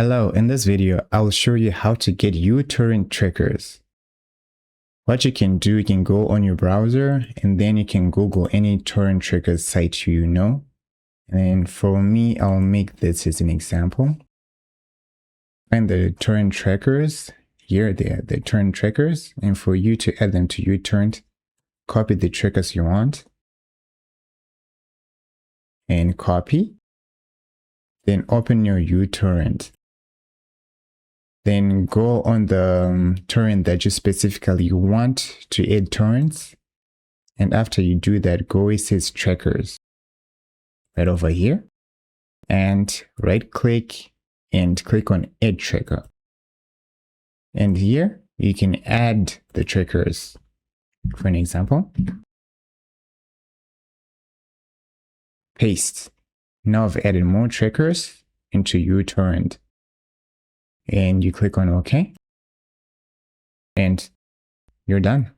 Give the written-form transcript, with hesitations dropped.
Hello, in this video, I'll show you how to get uTorrent triggers. What you can do, you can go on your browser and then you can Google any torrent triggers site you know. And for me, I'll make this as an example. Find the torrent trackers. Here they are, the torrent trackers. And for you to add them to uTorrent, copy the triggers you want. And copy. Then open your uTorrent. Then go on the torrent that you specifically want to add torrents. And after you do that, go where it says trackers right over here. And right click and click on add tracker. And here you can add the trackers. For an example, paste. Now I've added more trackers into uTorrent. And you click on OK. And you're done.